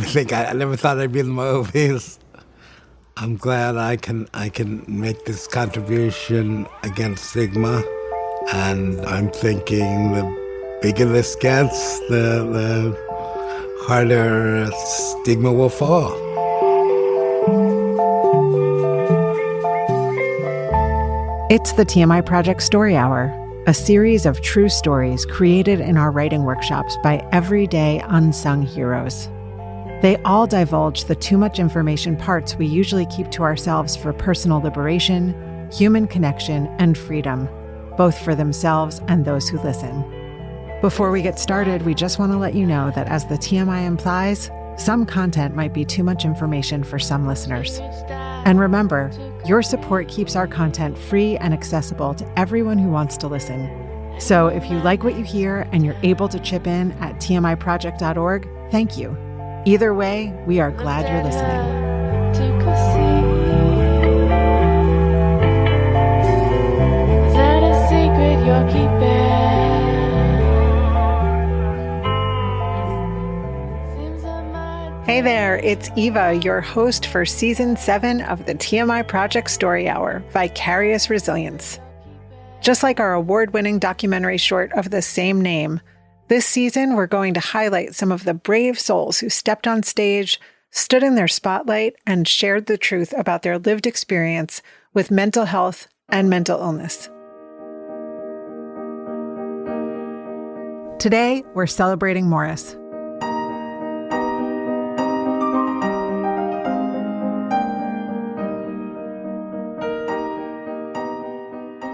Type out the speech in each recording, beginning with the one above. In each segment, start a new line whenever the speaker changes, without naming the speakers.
everything. I never thought I'd be in the movies. I'm glad I can make this contribution against stigma, and I'm thinking the bigger this gets, the harder stigma will fall.
It's the TMI Project Story Hour, a series of true stories created in our writing workshops by everyday unsung heroes. They all divulge the too much information parts we usually keep to ourselves for personal liberation, human connection, and freedom, both for themselves and those who listen. Before we get started, we just want to let you know that as the TMI implies, some content might be too much information for some listeners. And remember, your support keeps our content free and accessible to everyone who wants to listen. So if you like what you hear and you're able to chip in at tmiproject.org, thank you. Either way, we are glad you're listening.
Is that a secret you're keeping?
Hey there, it's Eva, your host for Season 7 of the TMI Project Story Hour, Vicarious Resilience. Just like our award-winning documentary short of the same name, this season we're going to highlight some of the brave souls who stepped on stage, stood in their spotlight, and shared the truth about their lived experience with mental health and mental illness. Today, we're celebrating Morris.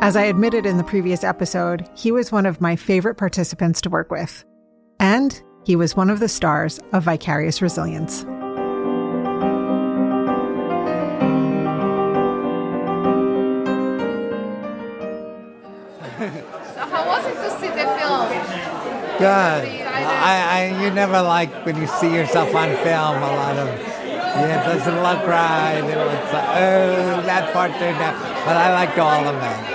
As I admitted in the previous episode, he was one of my favorite participants to work with. And he was one of the stars of Vicarious Resilience.
So how was it to see the film?
Good. You never like when you see yourself on film, a lot of, it doesn't look right. It looks like, oh, that part turned out. But I liked all of them.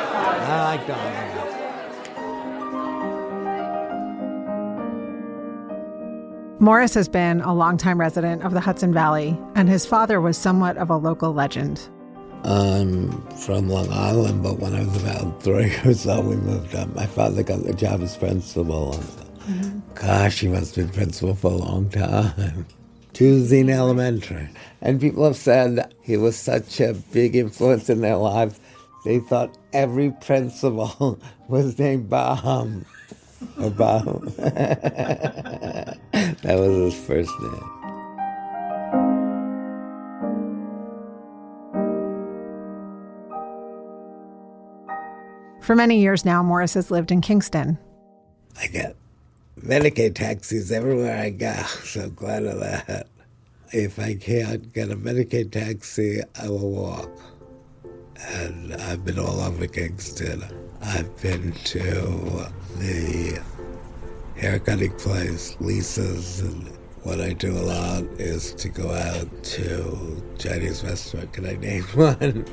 Morris has been a longtime resident of the Hudson Valley, and his father was somewhat of a local legend.
I'm from Long Island, but when I was about 3 years old, we moved up. My father got the job as principal. Gosh, he must have been principal for a long time. Tuesday Elementary. And people have said he was such a big influence in their lives. They thought every principal was named Bob. Or Bob. That was his first name.
For many years now, Morris has lived in Kingston.
I get Medicaid taxis everywhere I go, so glad of that. If I can't get a Medicaid taxi, I will walk. And I've been all over Kingston. I've been to the haircutting place, Lisa's, and what I do a lot is to go out to Chinese restaurant. Can I name one?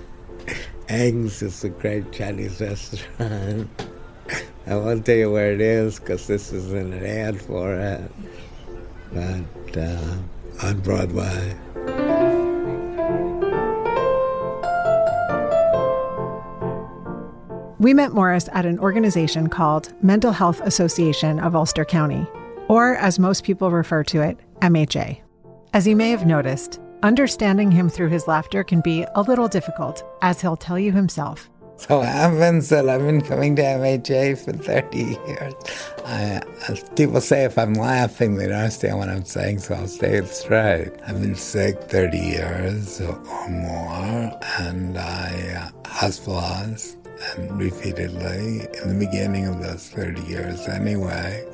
Eng's is a great Chinese restaurant. I won't tell you where it is because this isn't an ad for it. But on Broadway.
We met Morris at an organization called Mental Health Association of Ulster County, or as most people refer to it, MHA. As you may have noticed, understanding him through his laughter can be a little difficult, as he'll tell you himself.
So it happens that I've been coming to MHA for 30 years. People say if I'm laughing, they don't understand what I'm saying, so I'll say it straight. I've been sick 30 years or more, and I hospitalized and repeatedly in the beginning of those 30 years anyway.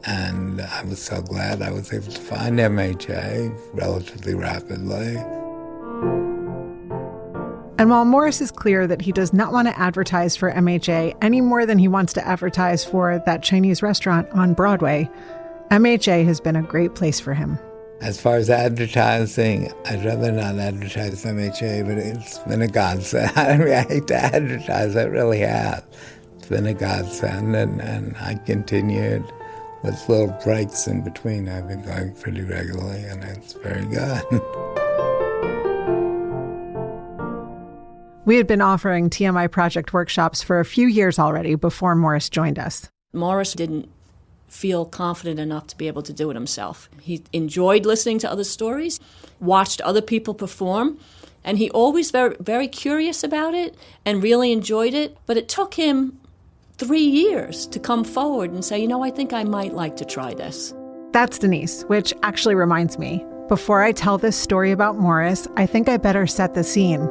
And I was so glad I was able to find MHA relatively rapidly.
And while Morris is clear that he does not want to advertise for MHA any more than he wants to advertise for that Chinese restaurant on Broadway, MHA has been a great place for him.
As far as advertising, I'd rather not advertise MHA, but it's been a godsend. I hate to advertise, I really have. It's been a godsend, and I continued
with little breaks in between. I've been going pretty regularly, and it's very good.
We had been offering TMI Project workshops for a few years already before Morris joined us.
Morris didn't feel confident enough to be able to do it himself. He enjoyed listening to other stories, watched other people perform, and he always very, very curious about it and really enjoyed it. But it took him 3 years to come forward and say, I think I might like to try this.
That's Denise, which actually reminds me, before I tell this story about Morris, I think I better set the scene.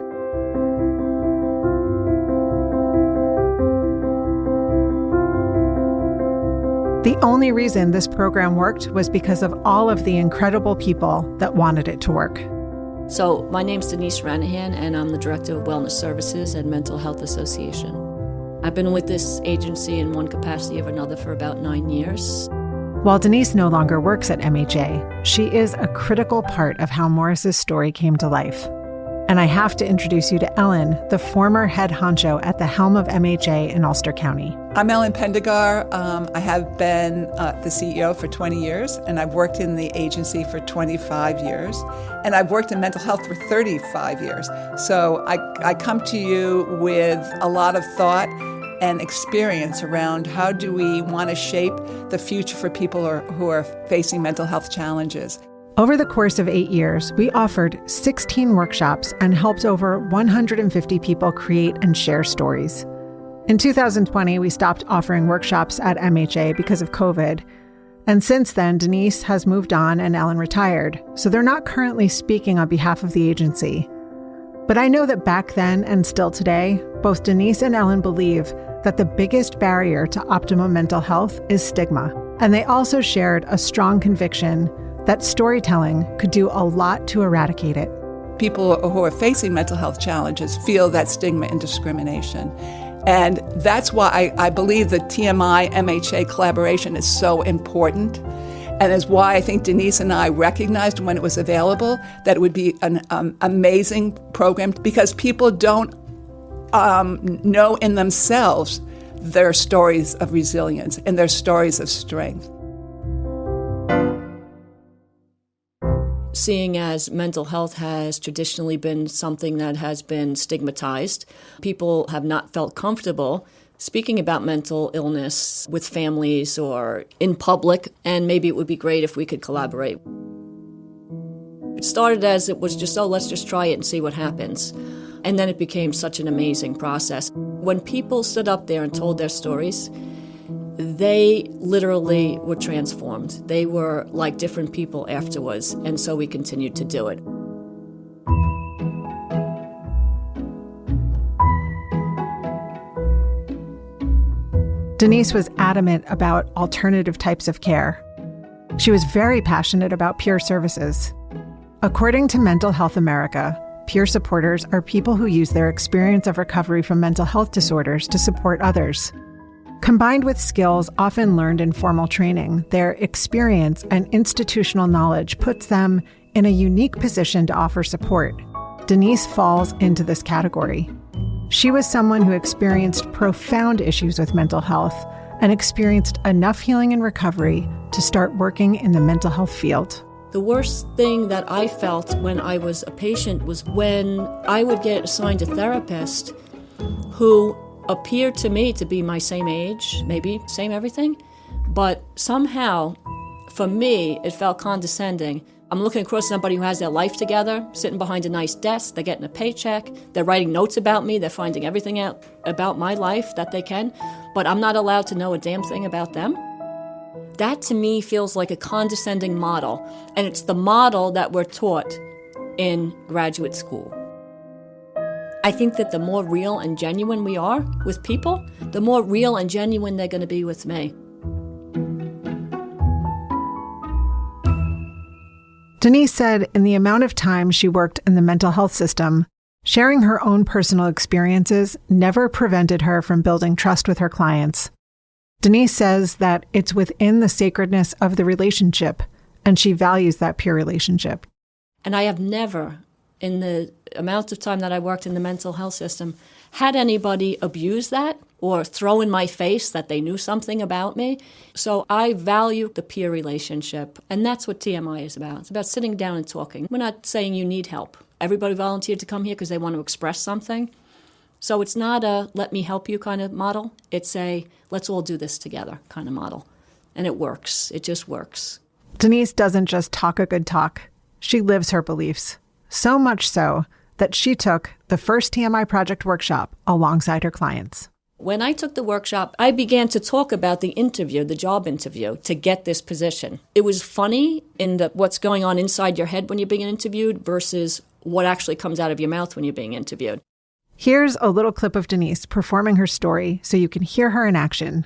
The only reason this program worked was because of all of the incredible people that wanted it to work.
So my name's Denise Ranahan, and I'm the Director of Wellness Services at Mental Health Association. I've been with this agency in one capacity or another for about 9 years.
While Denise no longer works at MHA, she is a critical part of how Morris's story came to life. And I have to introduce you to Ellen, the former head honcho at the helm of MHA in Ulster County.
I'm Ellen Pendegar. I have been the CEO for 20 years, and I've worked in the agency for 25 years, and I've worked in mental health for 35 years. So I come to you with a lot of thought and experience around how do we want to shape the future for people who are facing mental health challenges.
Over the course of 8 years, we offered 16 workshops and helped over 150 people create and share stories. In 2020, we stopped offering workshops at MHA because of COVID. And since then, Denise has moved on and Ellen retired, so they're not currently speaking on behalf of the agency. But I know that back then and still today, both Denise and Ellen believe that the biggest barrier to optimum mental health is stigma. And they also shared a strong conviction that storytelling could do a lot to eradicate it.
People who are facing mental health challenges feel that stigma and discrimination. And that's why I believe the TMI MHA collaboration is so important. And is why I think Denise and I recognized when it was available that it would be an amazing program, because people don't know in themselves their stories of resilience and their stories of strength.
Seeing as mental health has traditionally been something that has been stigmatized, people have not felt comfortable speaking about mental illness with families or in public, and maybe it would be great if we could collaborate. It started as it was just, let's just try it and see what happens. And then it became such an amazing process. When people stood up there and told their stories, they literally were transformed. They were like different people afterwards, and so we continued to do it.
Denise was adamant about alternative types of care. She was very passionate about peer services. According to Mental Health America, peer supporters are people who use their experience of recovery from mental health disorders to support others. Combined with skills often learned in formal training, their experience and institutional knowledge puts them in a unique position to offer support. Denise falls into this category. She was someone who experienced profound issues with mental health and experienced enough healing and recovery to start working in the mental health field.
The worst thing that I felt when I was a patient was when I would get assigned a therapist who appeared to me to be my same age, maybe same everything, but somehow, for me, it felt condescending. I'm looking across somebody who has their life together, sitting behind a nice desk, they're getting a paycheck, they're writing notes about me, they're finding everything out about my life that they can, but I'm not allowed to know a damn thing about them. That to me feels like a condescending model, and it's the model that we're taught in graduate school. I think that the more real and genuine we are with people, the more real and genuine they're going to be with me.
Denise said in the amount of time she worked in the mental health system, sharing her own personal experiences never prevented her from building trust with her clients. Denise says that it's within the sacredness of the relationship, and she values that peer relationship.
And I have never in the amount of time that I worked in the mental health system, had anybody abuse that or throw in my face that they knew something about me. So I value the peer relationship, and that's what TMI is about. It's about sitting down and talking. We're not saying you need help. Everybody volunteered to come here because they want to express something. So it's not a let me help you kind of model. It's a let's all do this together kind of model. And it works. It just works.
Denise doesn't just talk a good talk. She lives her beliefs. So much so that she took the first TMI Project workshop alongside her clients.
When I took the workshop, I began to talk about the interview, the job interview, to get this position. It was funny in what's going on inside your head when you're being interviewed versus what actually comes out of your mouth when you're being interviewed.
Here's a little clip of Denise performing her story so you can hear her in action.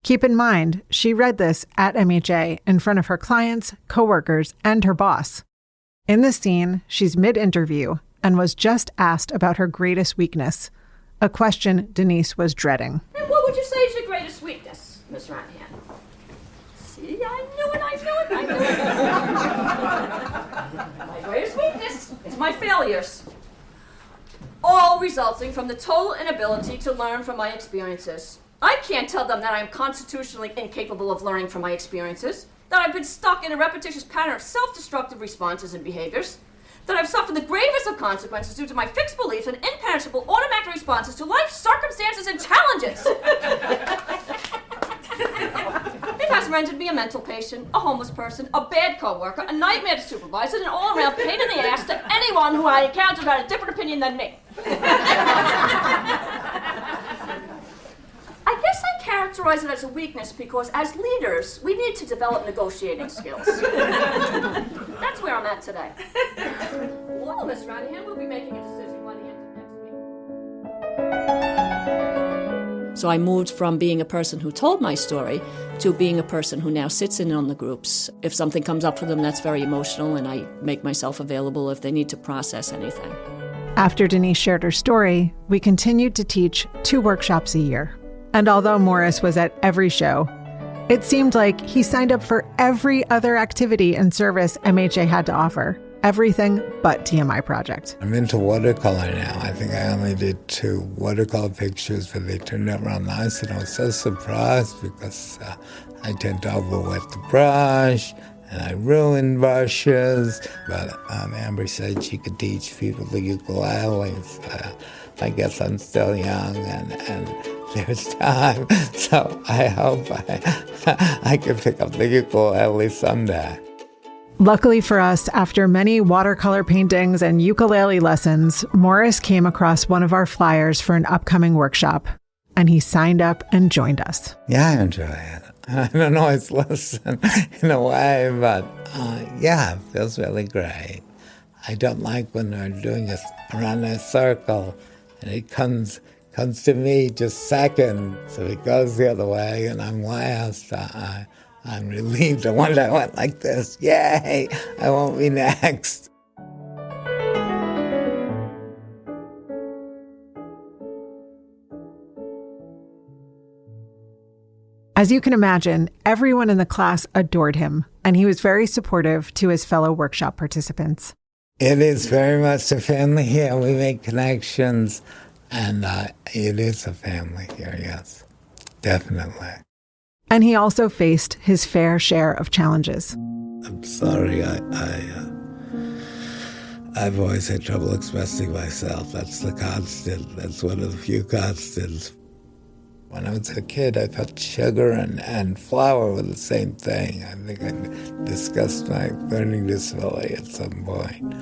Keep in mind, she read this at MHA in front of her clients, coworkers, and her boss. In this scene, she's mid-interview and was just asked about her greatest weakness, a question Denise was dreading.
And what would you say is your greatest weakness, Miss Ranahan? See, I knew it. My greatest weakness is my failures. All resulting from the total inability to learn from my experiences. I can't tell them that I am constitutionally incapable of learning from my experiences, that I've been stuck in a repetitious pattern of self-destructive responses and behaviors, that I've suffered the gravest of consequences due to my fixed beliefs and impenetrable automatic responses to life's circumstances and challenges. It has rendered me a mental patient, a homeless person, a bad co-worker, a nightmare to supervise, and an all-around pain in the ass to anyone who I encountered who had a different opinion than me. I guess I characterize it as a weakness because as leaders, we need to develop negotiating skills. That's where I'm at today. Well, Miss Ranahan will be making a decision by the end of next week. So I moved from being a person who told my story to being a person who now sits in on the groups. If something comes up for them that's very emotional, and I make myself available if they need to process anything.
After Denise shared her story, we continued to teach 2 workshops a year. And although Morris was at every show, it seemed like he signed up for every other activity and service MHA had to offer. Everything but TMI Project.
I'm into watercolor now. I think I only did 2 watercolor pictures, but they turned out real nice, and I was so surprised because I tend to overwet the brush, and I ruin brushes. But Amber said she could teach people the ukuleles. I guess I'm still young, and there's time, so I hope I can pick up the ukulele someday.
Luckily for us, after many watercolor paintings and ukulele lessons, Morris came across one of our flyers for an upcoming workshop, and he signed up and joined us.
Yeah, I enjoy it. I don't always listen in a way, but yeah, it feels really great. I don't like when they're doing this around a circle, and it comes to me just second, so it goes the other way, and I'm last. I'm relieved. I went like this. Yay! I won't be next.
As you can imagine, everyone in the class adored him, and he was very supportive to his fellow workshop participants.
It is very much a family here. We make connections, and it is a family here, yes, definitely.
And he also faced his fair share of challenges.
I'm sorry, I've always had trouble expressing myself. That's the constant. That's one of the few constants.
When I was a kid, I thought sugar and flour were the same thing. I think I discussed my learning disability at some point.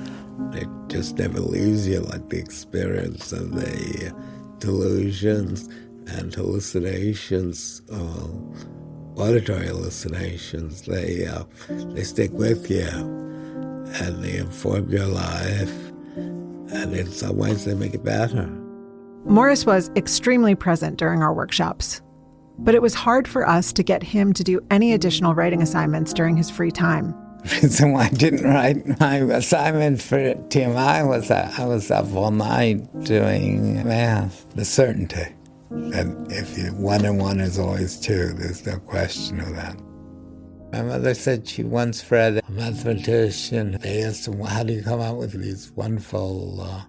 It just never leaves you, like the experience of the delusions and hallucinations, auditory hallucinations. They stick with you, and they inform your life, and in some ways they make it better.
Morris was extremely present during our workshops, but it was hard for us to get him to do any additional writing assignments during his free time.
The reason why I didn't write my assignment for TMI was that I was up all night doing math. The certainty that if 1 and 1 is always 2, there's no question of that. My mother said she once read a mathematician. They asked him, how do you come out with these wonderful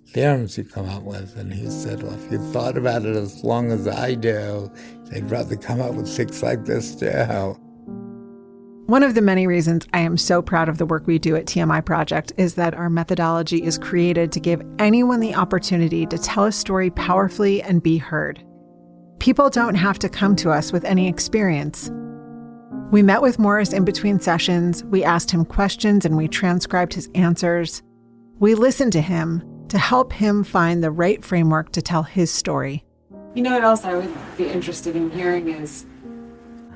theorems you come up with? And he said, well, if you thought about it as long as I do, they'd rather come up with 6 like this too.
One of the many reasons I am so proud of the work we do at TMI Project is that our methodology is created to give anyone the opportunity to tell a story powerfully and be heard. People don't have to come to us with any experience. We met with Morris in between sessions, we asked him questions, and we transcribed his answers. We listened to him to help him find the right framework to tell his story.
You know what else I would be interested in hearing is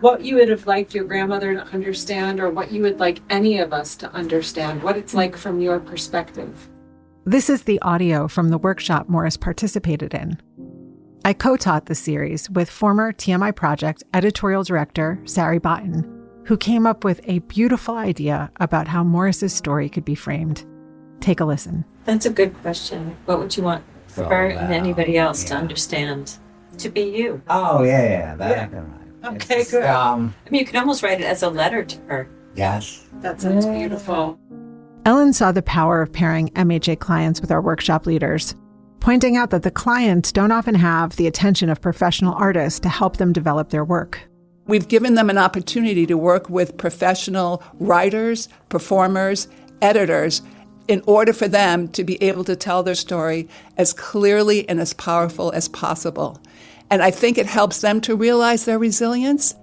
what you would have liked your grandmother to understand, or what you would like any of us to understand, what it's like from your perspective.
This is the audio from the workshop Morris participated in. I co-taught the series with former TMI Project editorial director Sari Botten, who came up with a beautiful idea about how Morris's story could be framed. Take a listen.
That's a good question. What would you want for her and anybody else to understand? To be you.
Oh, yeah, that. Yeah.
Okay, good. I mean, you can almost write it as a letter to her.
Yes.
That sounds beautiful.
Ellen saw the power of pairing MHA clients with our workshop leaders, pointing out that the clients don't often have the attention of professional artists to help them develop their work.
We've given them an opportunity to work with professional writers, performers, editors, in order for them to be able to tell their story as clearly and as powerful as possible. And I think it helps them to realize their resilience.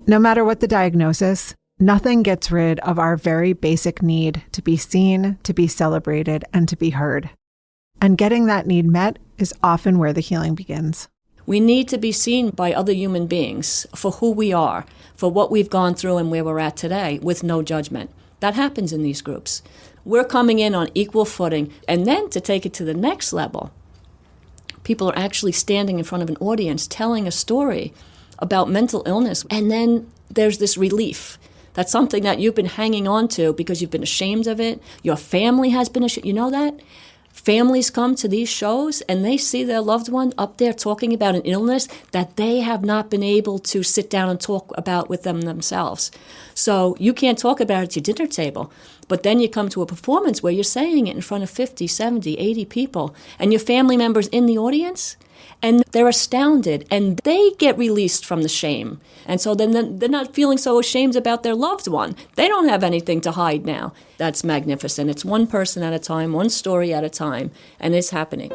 No matter what the diagnosis, nothing gets rid of our very basic need to be seen, to be celebrated, and to be heard. And getting that need met is often where the healing begins.
We need to be seen by other human beings for who we are, for what we've gone through and where we're at today, with no judgment. That happens in these groups. We're coming in on equal footing. And then to take it to the next level, people are actually standing in front of an audience telling a story about mental illness. And then there's this relief. That's something that you've been hanging on to because you've been ashamed of it. Your family has been ashamed. You know that? Families come to these shows and they see their loved one up there talking about an illness that they have not been able to sit down and talk about with them themselves. So you can't talk about it at your dinner table, but then you come to a performance where you're saying it in front of 50, 70, 80 people, and your family members in the audience, and they're astounded, and they get released from the shame. And so then they're not feeling so ashamed about their loved one. They don't have anything to hide now. That's magnificent. It's one person at a time, one story at a time, and it's happening.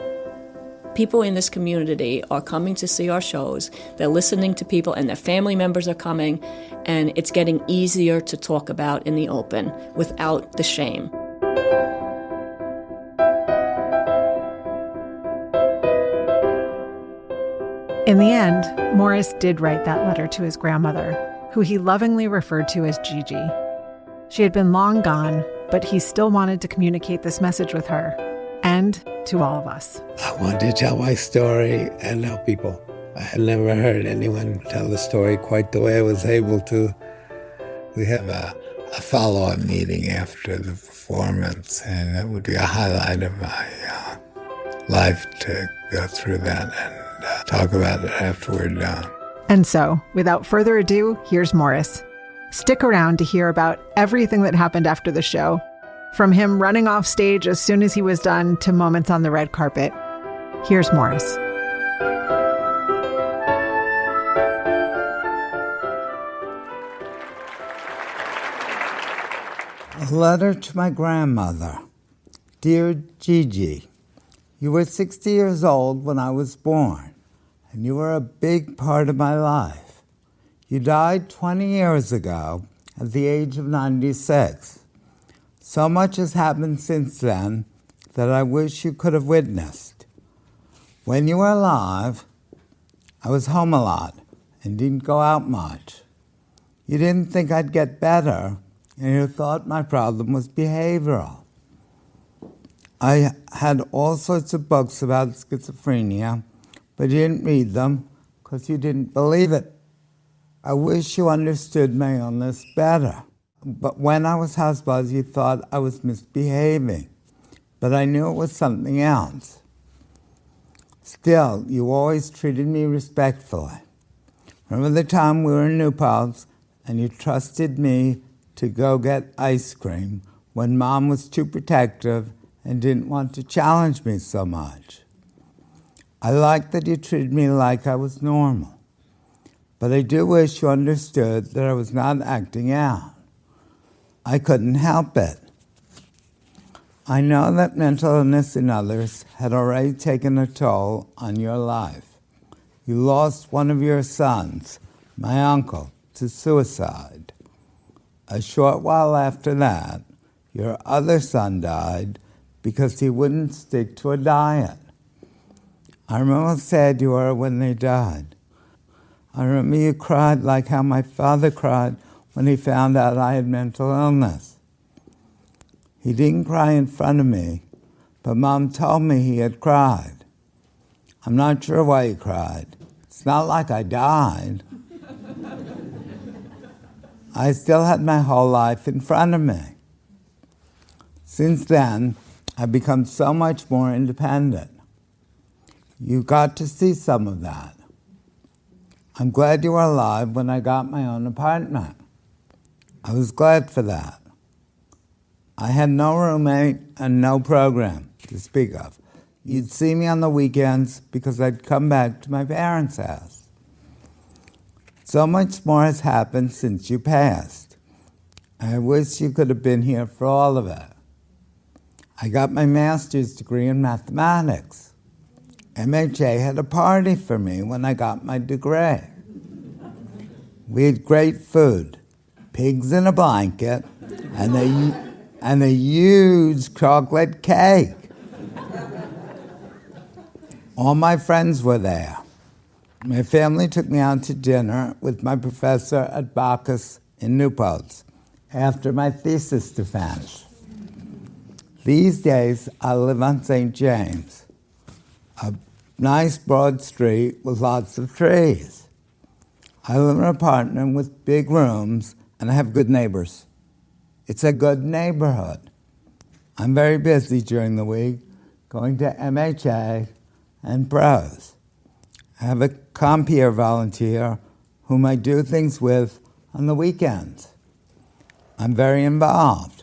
People in this community are coming to see our shows. They're listening to people, and their family members are coming, and it's getting easier to talk about in the open without the shame.
In the end, Morris did write that letter to his grandmother, who he lovingly referred to as Gigi. She had been long gone, but he still wanted to communicate this message with her, and to all of us.
I wanted to tell my story and help people. I had never heard anyone tell the story quite the way I was able to. We have a follow-up meeting after the performance, and that would be a highlight of my life to go through that and talk about it after we're done.
And so, without further ado, here's Morris. Stick around to hear about everything that happened after the show, from him running off stage as soon as he was done to moments on the red carpet. Here's Morris.
A letter to my grandmother. Dear Gigi, you were 60 years old when I was born, and you were a big part of my life. You died 20 years ago at the age of 96. So much has happened since then that I wish you could have witnessed. When you were alive, I was home a lot and didn't go out much. You didn't think I'd get better, and you thought my problem was behavioral. I had all sorts of books about schizophrenia, but you didn't read them because you didn't believe it. I wish you understood my illness better. But when I was housebound, you thought I was misbehaving, but I knew it was something else. Still, you always treated me respectfully. Remember the time we were in New Paltz and you trusted me to go get ice cream when Mom was too protective and didn't want to challenge me so much? I like that you treated me like I was normal, but I do wish you understood that I was not acting out. I couldn't help it. I know that mental illness in others had already taken a toll on your life. You lost one of your sons, my uncle, to suicide. A short while after that, your other son died because he wouldn't stick to a diet. I remember how sad you were when they died. I remember you cried like how my father cried when he found out I had mental illness. He didn't cry in front of me, but Mom told me he had cried. I'm not sure why he cried. It's not like I died. I still had my whole life in front of me. Since then, I've become so much more independent. You got to see some of that. I'm glad you were alive when I got my own apartment. I was glad for that. I had no roommate and no program to speak of. You'd see me on the weekends because I'd come back to my parents' house. So much more has happened since you passed. I wish you could have been here for all of it. I got my master's degree in mathematics. MHA had a party for me when I got my degree. We had great food, pigs in a blanket, and a huge chocolate cake. All my friends were there. My family took me out to dinner with my professor at Bacchus in New Paltz after my thesis defense. These days, I live on St. James, a nice broad street with lots of trees. I live in an apartment with big rooms, and I have good neighbors. It's a good neighborhood. I'm very busy during the week, going to MHA and Bros. I have a compeer volunteer whom I do things with on the weekends. I'm very involved.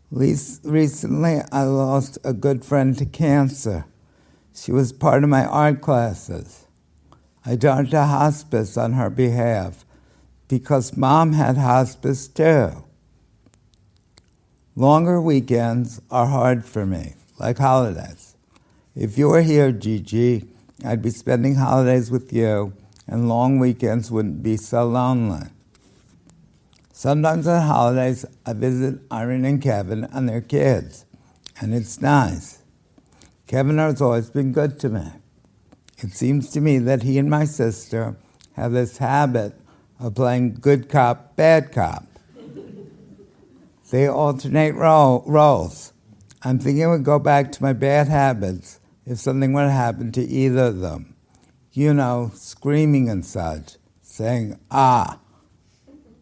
Recently, I lost a good friend to cancer. She was part of my art classes. I turned to hospice on her behalf because Mom had hospice too. Longer weekends are hard for me, like holidays. If you were here, Gigi, I'd be spending holidays with you, and long weekends wouldn't be so lonely. Sometimes on holidays, I visit Irene and Kevin and their kids, and it's nice. Kevin has always been good to me. It seems to me that he and my sister have this habit of playing good cop, bad cop. They alternate roles. I'm thinking I would go back to my bad habits if something were to happen to either of them. You know, screaming and such, saying, ah.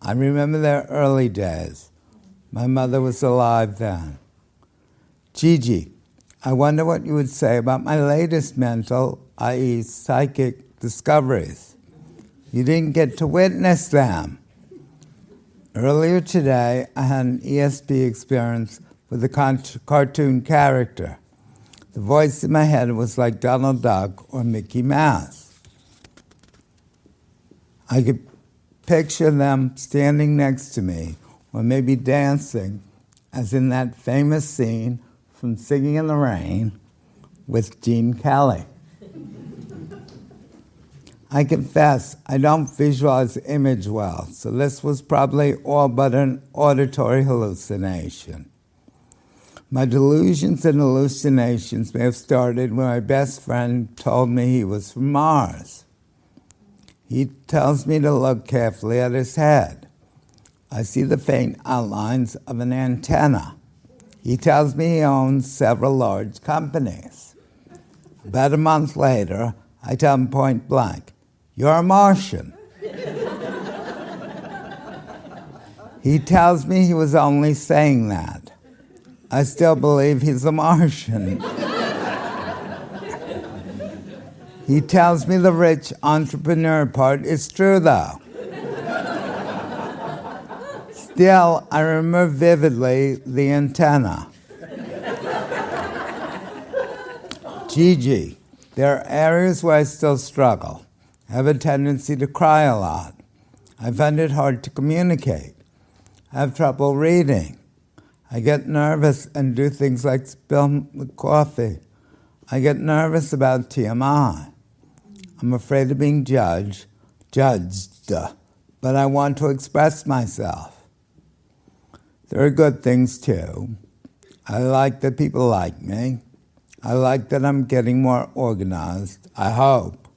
I remember their early days. My mother was alive then. Gigi, I wonder what you would say about my latest mental, i.e. psychic, discoveries. You didn't get to witness them. Earlier today, I had an ESP experience with a cartoon character. The voice in my head was like Donald Duck or Mickey Mouse. I could picture them standing next to me, or maybe dancing, as in that famous scene from Singing in the Rain with Gene Kelly. I confess, I don't visualize image well, so this was probably all but an auditory hallucination. My delusions and hallucinations may have started when my best friend told me he was from Mars. He tells me to look carefully at his head. I see the faint outlines of an antenna. He tells me he owns several large companies. About a month later, I tell him point blank, "You're a Martian." He tells me he was only saying that. I still believe he's a Martian. He tells me the rich entrepreneur part is true, though. Still, I remember vividly the antenna. Gigi, there are areas where I still struggle. I have a tendency to cry a lot. I find it hard to communicate. I have trouble reading. I get nervous and do things like spill the coffee. I get nervous about TMI. I'm afraid of being judged, but I want to express myself. There are good things too. I like that people like me. I like that I'm getting more organized, I hope.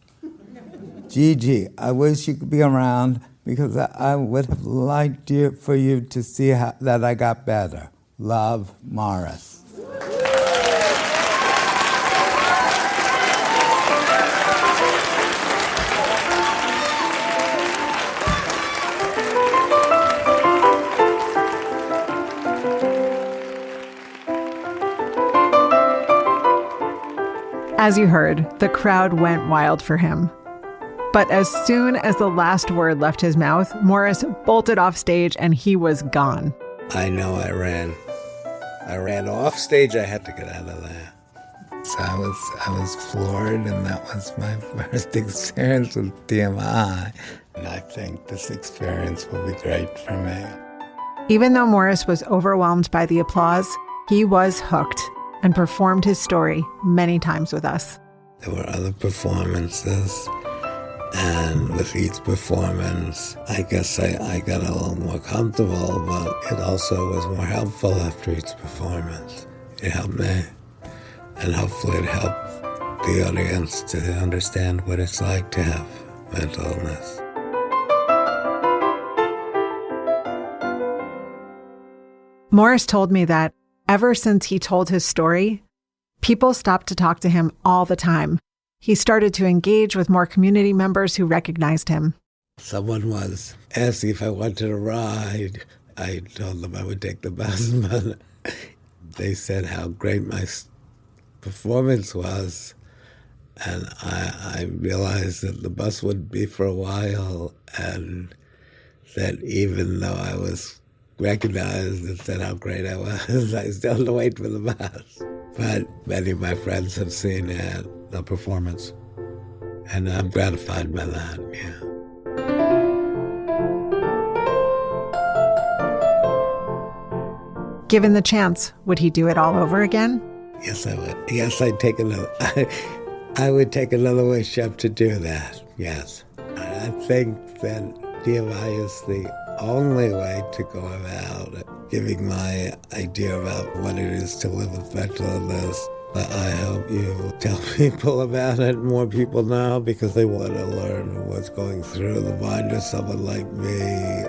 Gigi, I wish you could be around because I would have liked for you to see that I got better. Love, Morris.
As you heard, the crowd went wild for him. But as soon as the last word left his mouth, Morris bolted off stage and he was gone.
I know I ran. I ran off stage. I had to get out of there.
So I was floored, and that was my first experience with TMI. And I think this experience will be great for me.
Even though Morris was overwhelmed by the applause, he was hooked and performed his story many times with us.
There were other performances, and with each performance, I guess I got a little more comfortable, but it also was more helpful after each performance. It helped me, and hopefully it helped the audience to understand what it's like to have mental illness.
Morris told me that ever since he told his story, people stopped to talk to him all the time. He started to engage with more community members who recognized him.
Someone was asking if I wanted a ride. I told them I would take the bus, but they said how great my performance was. And I realized that the bus wouldn't be for a while, and that even though I was recognized and said how great I was, I still had to wait for the bus. But many of my friends have seen it, the performance, and I'm gratified by that, yeah.
Given the chance, would he do it all over again?
Yes, I would. Yes, I'd take another. I would take another wish up to do that, yes. I think that TMI is the only way to go about giving my idea about what it is to live with mental illness. I hope you tell people about it, more people now, because they want to learn what's going through the mind of someone like me.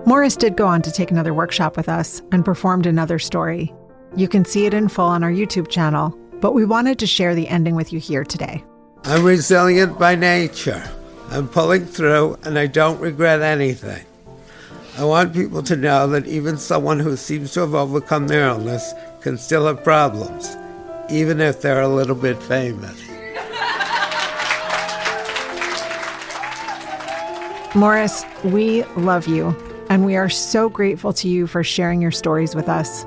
Morris did go on to take another workshop with us and performed another story. You can see it in full on our YouTube channel, but we wanted to share the ending with you here today.
I'm resilient by nature. I'm pulling through, and I don't regret anything. I want people to know that even someone who seems to have overcome their illness can still have problems, even if they're a little bit famous.
Morris, we love you, and we are so grateful to you for sharing your stories with us.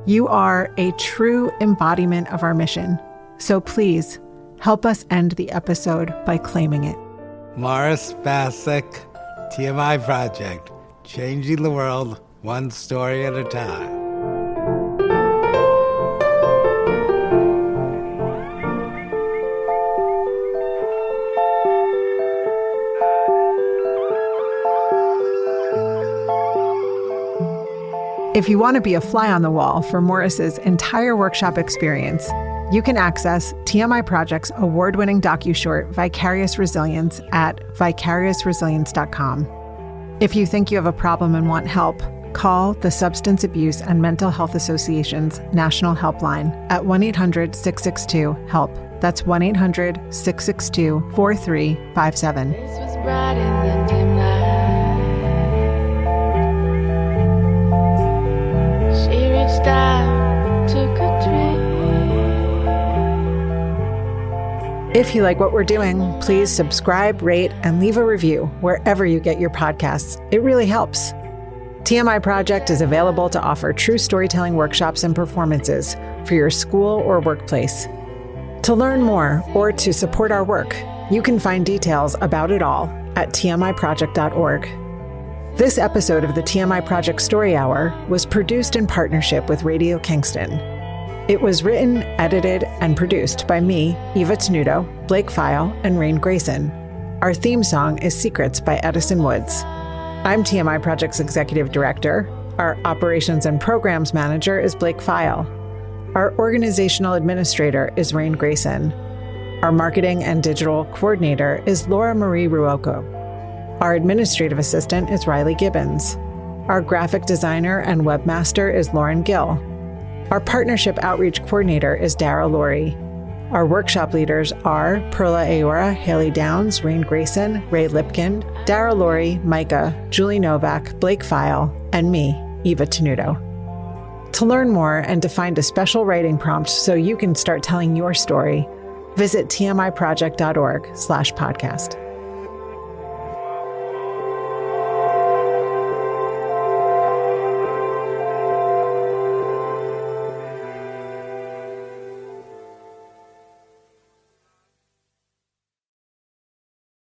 You are a true embodiment of our mission, so please help us end the episode by claiming it.
Morris Bassick, TMI Project, changing the world one story at a time.
If you want to be a fly on the wall for Morris's entire workshop experience, you can access TMI Project's award-winning docu-short Vicarious Resilience at vicariousresilience.com. If you think you have a problem and want help, call the Substance Abuse and Mental Health Association's National Helpline at 1-800-662-HELP. That's 1-800-662-4357.
This was brighter than dim light. She reached out
If you like what we're doing, please subscribe, rate, and leave a review wherever you get your podcasts. It really helps. TMI Project is available to offer true storytelling workshops and performances for your school or workplace. To learn more or to support our work, you can find details about it all at tmiproject.org. This episode of the TMI Project Story Hour was produced in partnership with Radio Kingston. It was written, edited, and produced by me, Eva Tenuto, Blake File, and Rain Grayson. Our theme song is Secrets by Edison Woods. I'm TMI Project's Executive Director. Our Operations and Programs Manager is Blake File. Our Organizational Administrator is Rain Grayson. Our Marketing and Digital Coordinator is Laura Marie Ruocco. Our Administrative Assistant is Riley Gibbons. Our Graphic Designer and Webmaster is Lauren Gill. Our Partnership Outreach Coordinator is Dara Laurie. Our workshop leaders are Perla Aora, Haley Downs, Rain Grayson, Ray Lipkin, Dara Laurie, Micah, Julie Novak, Blake File, and me, Eva Tenuto. To learn more and to find a special writing prompt so you can start telling your story, visit tmiproject.org/podcast.